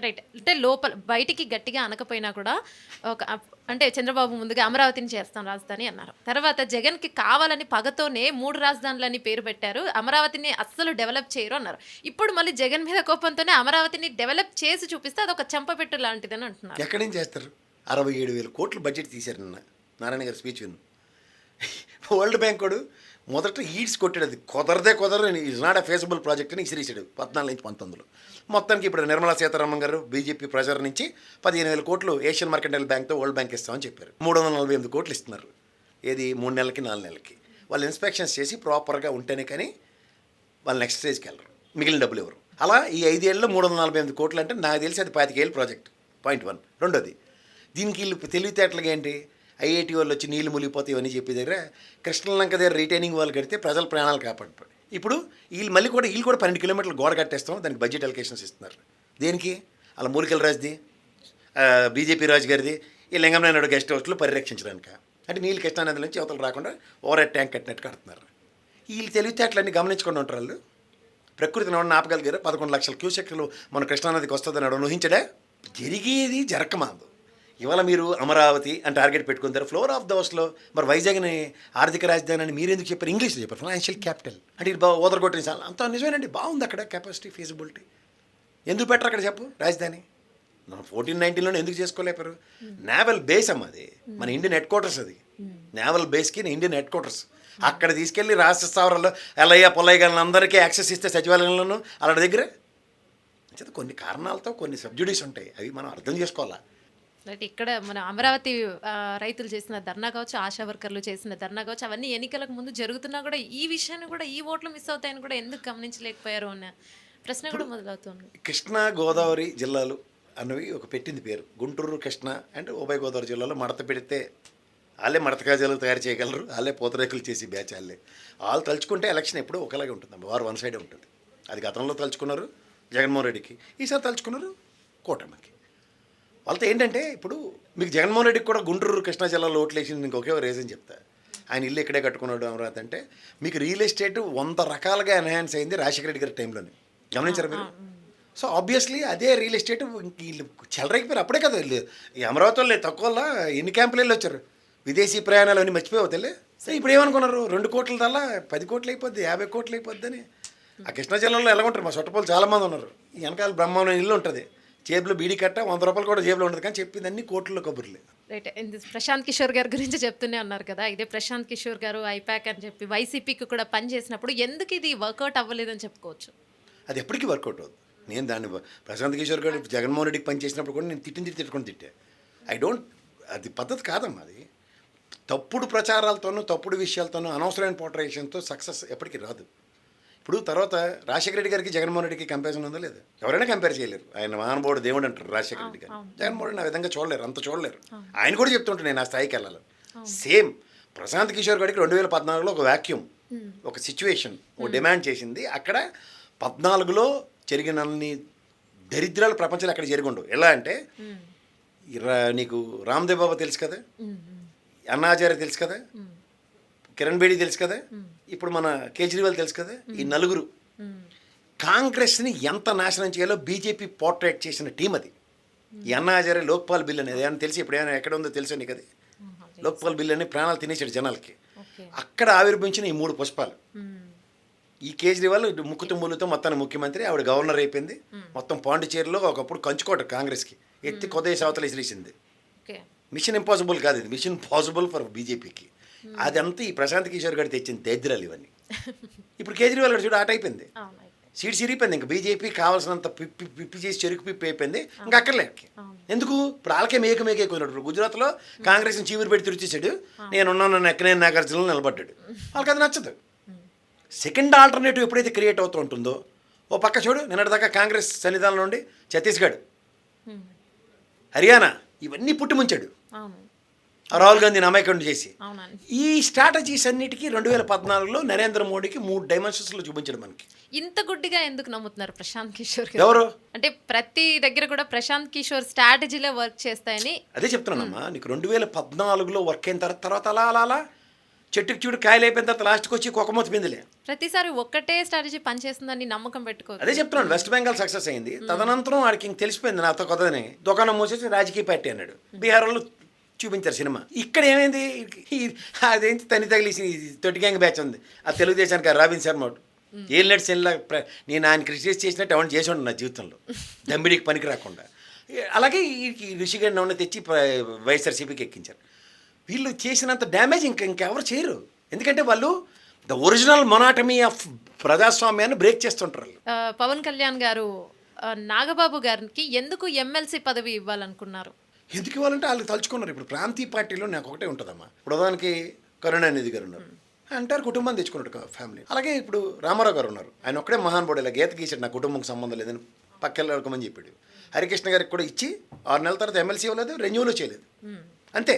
Right. అంటే లోపల బయటికి గట్టిగా అనకపోయినా కూడా ఒక అంటే చంద్రబాబు ముందుగా అమరావతిని చేస్తాం రాజధాని అన్నారు. తర్వాత జగన్‌కి కావాలని పగతోనే 3 రాజధానులని పేరు పెట్టారు. అమరావతిని అస్సలు డెవలప్ చేయరు అన్నారు. ఇప్పుడు మళ్ళీ జగన్ మీద కోపంతోనే అమరావతిని డెవలప్ చేసి చూపిస్తే అదొక చెంపపెట్టు లాంటిదని అంటున్నారు. ఎక్కడి నుంచి చేస్తారు? 67,000 కోట్లు బడ్జెట్ తీశారు నిన్న నారాయణ గారి స్పీచ్ విను. వరల్డ్ బ్యాంక్ వాడు మొదట ఈడ్స్ కొట్టాడు, అది కుదరదు ఇస్ నాట్ ఎ ఫేజబుల్ ప్రాజెక్ట్ అని ఇసిరేసాడు 14 నుంచి 19లో. మొత్తానికి ఇప్పుడు నిర్మలా సీతారామన్ గారు బీజేపీ ప్రెజర్ నుంచి 15,000 కోట్లు ఏషియన్ మార్కెంటైల్ బ్యాంక్తో వరల్డ్ బ్యాంక్ ఇస్తామని చెప్పారు. 348 కోట్లు ఇస్తున్నారు. ఏది 3 నెలలకి 4 నెలలకి. వాళ్ళు ఇన్స్పెక్షన్స్ చేసి ప్రాపర్గా ఉంటేనే కానీ వాళ్ళు నెక్స్ట్ స్టేజ్కి వెళ్ళరు, మిగిలిన డబ్బులు ఎవరు. అలా ఈ 5 ఏళ్ళలో 348 కోట్లు అంటే నాకు తెలిసి అది 25 ఏళ్ళ ప్రాజెక్ట్. పాయింట్ 1. రెండోది, దీనికి వీళ్ళు తెలివితేటలుగా ఏంటి, ఐఐటి వాళ్ళు వచ్చి నీళ్ళు మునిగిపోతే ఇవన్నీ చెప్పే దగ్గర కృష్ణలంక దగ్గర రీటైనింగ్ వాళ్ళు కడితే ప్రజల ప్రాణాలు కాపాడుతారు. ఇప్పుడు వీళ్ళు కూడా 12 కిలోమీటర్లు గోడ కట్టేస్తాం, దానికి బడ్జెట్ అలొకేషన్స్ ఇస్తున్నారు. దేనికి? అలా మూలికల రాజుది, బీజేపీ రాజు గారిది, ఈ లింగంనాయుడు గెస్ట్ హౌస్లో పరిరక్షించడానికి. అంటే నీళ్ళు కృష్ణానది నుంచి అవతలు రాకుండా ఓవర్ హెడ్ ట్యాంక్ కట్టినట్టు కడుతున్నారు. వీళ్ళు తెలివితేటలన్నీ గమనించుకొని ఉంటారు. వాళ్ళు ప్రకృతిని ఎవరిని ఆపగలిగారు. 11 లక్షల క్యూసెక్లు మన కృష్ణానదికి వస్తుందని ఎవరు ఊహించడే? జరిగేది జరగమాదు. ఇవాళ మీరు అమరావతి అని టార్గెట్ పెట్టుకుంటారు ఫ్లోర్ ఆఫ్ ద హౌస్లో. మరి వైజాగ్ని ఆర్థిక రాజధాని అని మీరు ఎందుకు చెప్పారు? ఇంగ్లీష్లో చెప్పారు ఫైనాన్షియల్ క్యాపిటల్. అంటే ఇది ఓదరగొట్టిన సార్ అంత నిజమేనండి, బాగుంది అక్కడ కెపాసిటీ ఫీజిబిలిటీ. ఎందుకు పెట్టరు అక్కడ చెప్పు రాజధాని? 1419లోనే ఎందుకు చేసుకోలేపారు? నేవల్ బేస్ అమ్మ అది, మన ఇండియన్ హెడ్ క్వార్టర్స్. అది నేవల్ బేస్కి ఇండియన్ హెడ్ క్వార్టర్స్. అక్కడ తీసుకెళ్ళి రాష్ట్ర స్థావరాల్లో ఎల్లయ్య పొల్లయ్య గారిని అందరికీ యాక్సెస్ ఇస్తే సచివాలయంలోనూ అలాంటి దగ్గర కొన్ని కారణాలతో కొన్ని సబ్జుడీస్ ఉంటాయి, అవి మనం అర్థం చేసుకోవాలా. రైట్. ఇక్కడ మన అమరావతి రైతులు చేసిన ధర్నా కావచ్చు, ఆశా వర్కర్లు చేసిన ధర్నా కావచ్చు, అవన్నీ ఎన్నికలకు ముందు జరుగుతున్నా కూడా ఈ విషయాన్ని కూడా ఈ ఓట్లు మిస్ అవుతాయని కూడా ఎందుకు గమనించలేకపోయారు అన్న ప్రశ్న కూడా మొదలవుతుంది. కృష్ణా గోదావరి జిల్లాలు అన్నవి ఒక పెట్టింది పేరు. గుంటూరు, కృష్ణా అండ్ ఉభయ గోదావరి జిల్లాలో మడత పెడితే వాళ్ళే మడత కాజాలు తయారు చేయగలరు, వాళ్ళే పూతరేకులు చేసి బ్యాచ్ వాళ్ళు తలుచుకుంటే ఎలక్షన్ ఎప్పుడూ ఒకలాగే ఉంటుంది, వారు వన్ సైడే ఉంటుంది. అది గతంలో తలుచుకున్నారు జగన్మోహన్ రెడ్డికి, ఈసారి తలుచుకున్నారు కూటమికి. వాళ్ళతో ఏంటంటే ఇప్పుడు మీకు జగన్మోహన్ రెడ్డికి కూడా గుంటూరు, కృష్ణా జిల్లాలో ఓట్లు వేసింది మీకు ఒకే రీజన్ చెప్తా. ఆయన ఇల్లు ఇక్కడే కట్టుకున్నాడు అమరావతి అంటే. మీకు రియల్ ఎస్టేట్ 100 రకాలుగా ఎన్హాన్స్ అయింది రాజశేఖర రెడ్డి గారి టైంలోనే, గమనించారు మీరు? సో ఆబ్వియస్లీ అదే రియల్ ఎస్టేట్ వీళ్ళు చెలరైపోయారు. అప్పుడే కదా ఈ అమరావతి వాళ్ళు తక్కువ ఎన్ని క్యాంపులు వెళ్ళి వచ్చారు, విదేశీ ప్రయాణాలు అన్నీ మర్చిపోయావు తెలే. సో ఇప్పుడు ఏమనుకున్నారు, 2 కోట్ల దల్లా 10 కోట్లు అయిపోద్ది, 50 కోట్లు అయిపోద్ది అని. ఆ కృష్ణా జిల్లాలో ఎలా ఉంటారు, మా చుట్టపోలు చాలామంది ఉన్నారు. ఈ వెనకాల బ్రహ్మాండం ఇల్లు ఉంటుంది, జేబులో బీడీ కట్ట 100 రూపాయలు కూడా జేబులో ఉండదు, కానీ చెప్పింది అన్ని కోట్లలో కబుర్లే. రైట్. ప్రశాంత్ కిషోర్ గారి గురించి చెప్తూనే ఉన్నారు కదా, ఇదే ప్రశాంత్ కిషోర్ గారు ఐపాక్ అని చెప్పి వైసీపీకి కూడా పని చేసినప్పుడు ఎందుకు ఇది వర్కౌట్ అవ్వలేదని చెప్పుకోవచ్చు? అది ఎప్పటికీ వర్కౌట్ అవుతుంది. నేను దాన్ని ప్రశాంత్ కిషోర్ గారు జగన్మోహన్ రెడ్డికి పని చేసినప్పుడు కూడా నేను తిట్టుకొని అది పద్ధతి కాదమ్మా. అది తప్పుడు ప్రచారాలతోనూ తప్పుడు విషయాలతోనూ అనవసరమైన పోర్ట్రేషన్తో సక్సెస్ ఎప్పటికీ రాదు. ఇప్పుడు తర్వాత రాజశేఖర రెడ్డి గారికి జగన్మోహన్ రెడ్డికి కంపారిజన్ ఉందో లేదు, ఎవరైనా కంపేర్ చేయలేరు. ఆయన మహానుభావుడు దేవుడు అంటారు రాజశేఖర రెడ్డి గారు, జగన్మోహన్ రెడ్డి ఆ విధంగా చూడలేరు, అంత చూడలేరు. ఆయన కూడా చెప్తుంటే నేను ఆ స్థాయికి వెళ్ళాలి. సేమ్ ప్రశాంత్ కిషోర్ గారికి 2014లో ఒక వ్యాక్యూమ్, ఒక సిచ్యువేషన్, ఒక డిమాండ్ చేసింది. అక్కడ 14లో జరిగినన్ని దరిద్రాలు ప్రపంచంలో అక్కడ జరిగి ఎలా అంటే, నీకు రామ్దేవ్ బాబా తెలుసు కదా, అన్నాచార్య తెలుసు కదా, కిరణ్ బేడి తెలుసు కదా, ఇప్పుడు మన కేజ్రీవాల్ తెలుసు కదా, ఈ నలుగురు కాంగ్రెస్ని ఎంత నాశనం చేయాలో బీజేపీ పోర్ట్రేట్ చేసిన టీం అది. ఈ అన్నాచార్య లోక్పాల్ బిల్ అనేది ఏమైనా తెలిసి ఇప్పుడు ఏమైనా ఎక్కడ ఉందో తెలుసా నీకు? అది లోక్పాల్ బిల్ అని ప్రాణాలు తినేసాడు జనాలకి. అక్కడ ఆవిర్భించిన ఈ 3 పుష్పాలు. ఈ కేజ్రీవాల్ ముక్కుతుమ్ములతో మొత్తాన్ని ముఖ్యమంత్రి, ఆవిడ గవర్నర్ అయిపోయింది. మొత్తం పాండిచేరిలో ఒకప్పుడు కంచుకోట కాంగ్రెస్కి ఎత్తి కొద్ది అవతల ఇసిరేసింది. మిషన్ ఇంపాసిబుల్ కాదు, ఇది మిషన్ పాసిబుల్ ఫర్ బీజేపీకి. అదంతా ఈ ప్రశాంత్ కిషోర్ గారు తెచ్చిన దరిద్రాలు ఇవన్నీ. ఇప్పుడు కేజ్రీవాల్ గారు చూడు ఆట అయిపోయింది, సీట్ సిరిగిపోయింది. ఇంకా బీజేపీ కావాల్సినంత పిప్పి చేసి చెరుకు పిప్పి అయిపోయింది, ఇంకా అక్కర్లేక. ఎందుకు? ఇప్పుడు వాళ్ళకే మేకే కుదిరాడు. గుజరాత్లో కాంగ్రెస్ని చీవురు పెట్టి తిరిచేసాడు, నేనున్నాను ఎక్కడైనా నాగార్జునలో నిలబడ్డాడు. వాళ్ళకి అది నచ్చదు. సెకండ్ ఆల్టర్నేటివ్ ఎప్పుడైతే క్రియేట్ అవుతూ ఉంటుందో, ఓ పక్క చూడు నిన్నటిదాకా కాంగ్రెస్ సన్నిధానం నుండి ఛత్తీస్గఢ్, హర్యానా ఇవన్నీ పుట్టిముంచాడు రాహుల్ గాంధీని అమాయకుడిని చేసి. ఈ స్ట్రాటజీస్ అన్నిటికీ 2014లో నరేంద్ర మోడీకి 3 డైమెన్షన్స్లో చూపించాడు మనకి. ఇంత గుడ్డిగా ఎందుకు నమ్ముతున్నారు ప్రశాంత్ కిషోర్? ఎవరు అంటే ప్రతి దగ్గర కూడా ప్రశాంత్ కిషోర్ స్ట్రాటజీలో వర్క్ చేస్తాయని అదే చెప్తున్నానమ్మా. నీకు 2014లో వర్క్ అయిన తర్వాత అలా చెట్టుకి చూడు కాయలు అయిపోయిన తర్వాత లాస్ట్కి వచ్చి కుక్కమూత పిందిలే. ప్రతిసారి ఒక్కటే స్ట్రాటజీ పనిచేస్తుందని నమ్మకం పెట్టుకో. అదే చెప్తున్నాను, వెస్ట్ బెంగాల్ సక్సెస్ అయింది. తదనంతరం వాడికి ఇంక తెలిసిపోయింది నాతో కొత్తదని, దుకాణం మూసేసి రాజకీయ పార్టీ అన్నాడు. బీహార్ వాళ్ళు చూపించారు సినిమా. ఇక్కడ ఏమైంది, అదేంటి తని తగిలేసి తొట్టి గ్యాంగ్ బ్యాచ్ ఉంది ఆ తెలుగుదేశానికి, రాబిన్ శర్మ ఏం లెట్ సెల్లా. నేను ఆయన క్రిటిసైజ్ చేసినట్టు ఎవరిని చేసి ఉండు నా జీవితంలో, దమ్మిడికి పనికి రాకుండా. అలాగే ఈ ఋషిగడ్డ ఉన్న తెచ్చి వైఎస్ఆర్సీపీకి ఎక్కించారు. వీళ్ళు చేసినంత డ్యామేజ్ ఇంకెవరు చేయరు, ఎందుకంటే వాళ్ళు ద ఒరిజినల్ మొనాటమీ ఆఫ్ ప్రజాస్వామ్యాన్ని బ్రేక్ చేస్తుంటారు వాళ్ళు. పవన్ కళ్యాణ్ గారు నాగబాబు గారికి ఎందుకు ఎమ్మెల్సీ పదవి ఇవ్వాలనుకున్నారు? ఎందుకు ఇవ్వాలంటే వాళ్ళు తలుచుకున్నారు. ఇప్పుడు ప్రాంతీయ పార్టీలో నాకు ఒకటే ఉంటుందమ్మా. ఇప్పుడు ఉదాహరణకి కరుణానిధి గారు ఉన్నారు, అంటారు కుటుంబం తెచ్చుకున్నట్టు ఫ్యామిలీ. అలాగే ఇప్పుడు రామారావు గారు ఉన్నారు, ఆయన ఒక్కడే మహానుభావుడు, ఇలా గీత గీసాడు నా కుటుంబం సంబంధం లేదని పక్కెళ్ళకమని చెప్పాడు. హరికృష్ణ గారికి కూడా ఇచ్చి 6 నెలల తర్వాత ఎమ్మెల్సీ ఇవ్వలేదు, రెన్యూలో చేయలేదు, అంతే.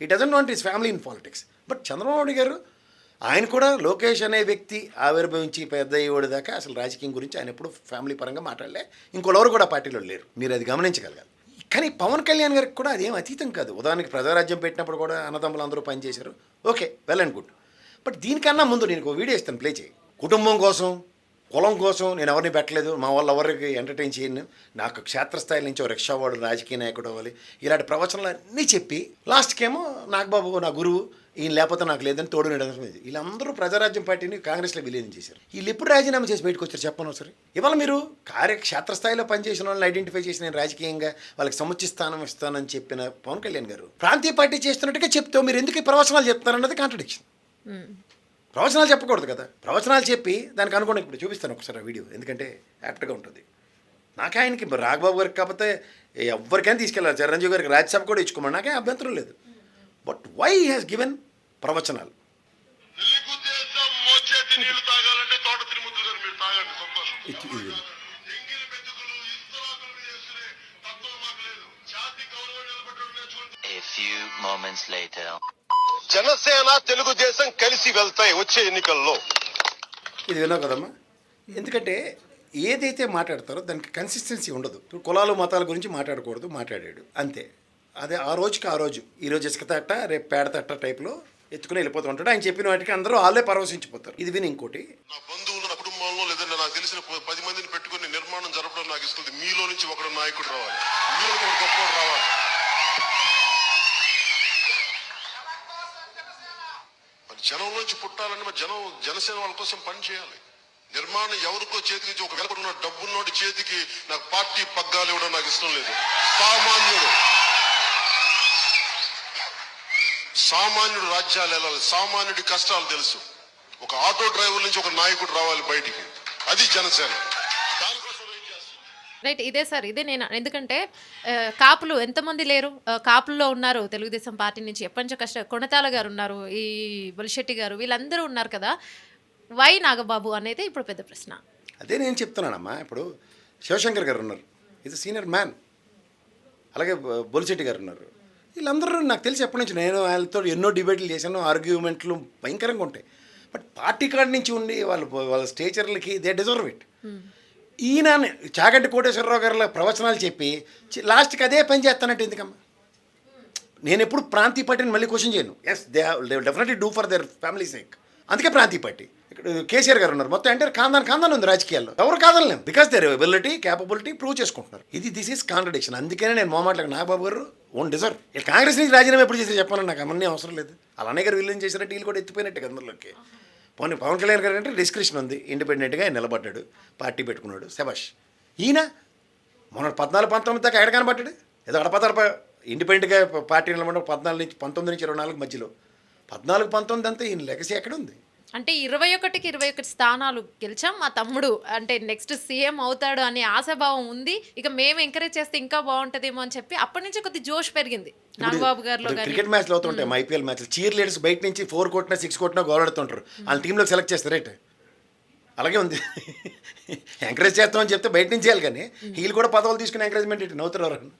ఈ doesn't want his family in politics. But Chandrababu Naidu గారు, ఆయన కూడా లోకేష్ అనే వ్యక్తి ఆవిర్భవించి పెద్ద అయ్యేవాడి దాకా అసలు రాజకీయం గురించి ఆయన ఎప్పుడు ఫ్యామిలీ పరంగా మాట్లాడలే. ఇంకోళ్ళెవరు కూడా పార్టీలో లేరు, మీరు అది గమనించగలగాలి. కానీ పవన్ కళ్యాణ్ గారికి కూడా అదేం అతీతం కాదు. ఉదాహరణకి ప్రజారాజ్యం పెట్టినప్పుడు కూడా అన్నదమ్ములు అందరూ పనిచేశారు, okay, well and good. But దీనికన్నా ముందు నేను ఒక వీడియో ఇస్తాను, ప్లే చేయి. కుటుంబం కోసం, కులం కోసం నేను ఎవరిని పెట్టలేదు, మా వాళ్ళు ఎవరికి ఎంటర్టైన్ చేయను, నాకు క్షేత్రస్థాయి నుంచి రిక్షావాడు రాజకీయ నాయకుడు అవ్వాలి, ఇలాంటి ప్రవచనాలు అన్నీ చెప్పి లాస్ట్కేమో నాగబాబు నా గురువు, ఈయన లేకపోతే నాకు లేదని తోడు నడడం. వీళ్ళందరూ ప్రజారాజ్యం పార్టీని కాంగ్రెస్లో విలీనం చేశారు. వీళ్ళు ఎప్పుడు రాజీనామా చేసి బయటకు వచ్చారు చెప్పను సరే. ఇవాళ మీరు క్షేత్రస్థాయిలో పనిచేసిన వాళ్ళని ఐడెంటిఫై చేసి నేను రాజకీయంగా వాళ్ళకి సముచిత స్థానం ఇస్తానని చెప్పిన పవన్ కళ్యాణ్ గారు ప్రాంతీయ పార్టీ చేస్తున్నట్టుగా చెప్తే మీరు ఎందుకు ఈ ప్రవచనాలు చెప్తారన్నది కాంట్రడిక్షన్. ప్రవచనాలు చెప్పకూడదు కదా, ప్రవచనాలు చెప్పి దానికి అనుకోండి. ఇప్పుడు చూపిస్తాను ఒకసారి ఆ వీడియో, ఎందుకంటే యాప్ట్గా ఉంటుంది. నాకు ఆయనకి రాఘబాబు గారికి కాకపోతే ఎవరికైనా తీసుకెళ్ళాలి, చిరంజీవి గారికి రాజ్యసభ కూడా ఇచ్చుకోమని నాకే అభ్యంతరం లేదు. బట్ వై హ్యాస్ గివెన్ ప్రవచనాలు? జనసేన తెలుగుదేశం కలిసి వెళ్తాయి వచ్చే ఎన్నికల్లో. ఇది విన్నావు కదమ్మా, ఎందుకంటే ఏదైతే మాట్లాడతారో దానికి కన్సిస్టెన్సీ ఉండదు. కులాలు మతాల గురించి మాట్లాడకూడదు, మాట్లాడాడు అంతే. అదే ఆ రోజుకి ఆ రోజు, ఈరోజు ఇసుక తట్ట రేపు పేడ తట్ట టైప్లో ఎత్తుకుని వెళ్ళిపోతూ ఉంటాడు. ఆయన చెప్పిన వాటికి అందరూ వాళ్ళే పరవశించిపోతారు. ఇది విని ఇంకోటి, నా బంధువులు, నా కుటుంబంలో లేదంటే నాకు తెలిసిన 10 మందిని పెట్టుకుని నిర్మాణం జరపడం నాకు ఇస్తుంది. మీలో నుంచి ఒకడు నాయకుడు రావాలి, మీలో ఒకడు గొప్పవాడు రావాలి. మరి జనం నుంచి పుట్టాలని మరి జనసేన వాళ్ళ కోసం పని చేయాలి. నిర్మాణం ఎవరికో చేతికి ఒక వెలపడున్న డబ్బున్నోటి చేతికి నాకు పార్టీ పగ్గాలు ఇవ్వడం నాకు ఇష్టం లేదు. సామాన్యుడు రాజ్యాలు వెళ్ళాలి, సామాన్యుడి కష్టాలు తెలుసు. ఒక ఆటో డ్రైవర్ నుంచి ఒక నాయకుడు రావాలి బయటికి, అది జనసేన. దానికోసం ఏం చేస్తాం? రైట్, ఇదే సార్, ఇదే నేను. ఎందుకంటే కాపులు ఎంతమంది లేరు, కాపుల్లో ఉన్నారు తెలుగుదేశం పార్టీ నుంచి ఎప్పటి నుంచో కొణతాల గారు ఉన్నారు, ఈ బొలిశెట్టి గారు, వీళ్ళందరూ ఉన్నారు కదా. వై నాగబాబు అనేది ఇప్పుడు పెద్ద ప్రశ్న. అదే నేను చెప్తున్నానమ్మా. ఇప్పుడు శివశంకర్ గారు ఉన్నారు, ఇది సీనియర్ మ్యాన్. అలాగే బొలిశెట్టి గారు ఉన్నారు. వీళ్ళందరూ నాకు తెలిసి ఎప్పటి నుంచి నేను వాళ్ళతో ఎన్నో డిబేట్లు చేశాను, ఆర్గ్యుమెంట్లు భయంకరంగా ఉంటాయి. బట్ పార్టీ కార్డు నుంచి ఉండి వాళ్ళ స్టేచర్లకి దే డిజర్వ్ ఇట్. ఈయన చాగంటి కోటేశ్వరరావు గారి ప్రవచనాలు చెప్పి లాస్ట్కి అదే పని చేస్తానంటే ఎందుకమ్మా? నేను ఎప్పుడు ప్రాంతీయ పార్టీని మళ్ళీ క్వశ్చన్ చేయను. Yes, they definitely do for their family sake. అందుకే ప్రాంతీయ పార్టీ. ఇక్కడ కేసీఆర్ గారు ఉన్నారు, మొత్తం అంటే ఖాందాన్ ఉంది రాజకీయాల్లో, ఎవరు కాదనలేము. Because their ability, capability prove చేసుకుంటున్నారు. This is contradiction. అందుకనే నేను మొహమాటలకు నాగబాబు గారు ఓన్ డిజర్వ్. కాంగ్రెస్ నుంచి రాజీనామా ఎప్పుడు చేసి చెప్పాలని నాకు అన్నీ అవసరం లేదు. అలానే గారు వీళ్ళని చేసినట్టు వీళ్ళు కూడా ఎత్తిపోయినట్టు అందరిలోకి. పవన్ కళ్యాణ్ గారు అంటే డిస్క్రిప్షన్ ఉంది, ఇండిపెండెంట్గా ఆయన నిలబడ్డాడు, పార్టీ పెట్టుకున్నాడు, శబాష్. ఈయన మొన్న 14-19 దాకా ఎక్కడ కనబడ్డాడు, ఏదో అడపదడప ఇండిపెండెంట్గా పార్టీ నిలబడ్డ 14 నుంచి 19 నుంచి 24 మధ్యలో. 14-19 అంతా ఈయన లెగసీ ఎక్కడ ఉంది? అంటే 21కి 21 స్థానాలు గెలిచాం, మా తమ్ముడు అంటే నెక్స్ట్ సీఎం అవుతాడు అనే ఆశాభావం ఉంది. ఇక మేము ఎంకరేజ్ చేస్తే ఇంకా బాగుంటుందేమో అని చెప్పి అప్పటి నుంచి కొద్ది జోష్ పెరిగింది నాగబాబు గారిలో. క్రికెట్ మ్యాచ్లు అవుతుంటాయి, మా ఐపీఎల్ మ్యాచ్లు, చీర్ లీడర్స్ బయట నుంచి 4 కొట్టినా 6 కొట్టినా గోలాడుతుంటారు, వాళ్ళ టీంలోకి సెలెక్ట్ చేస్తారు. రైట్, అలాగే ఉంది. ఎంకరేజ్ చేస్తామని చెప్తే బయట నుంచి చేయాలి, కానీ వీళ్ళు కూడా పదవులు తీసుకుని ఎంకరేజ్మెంట్ నవ్వుతారు.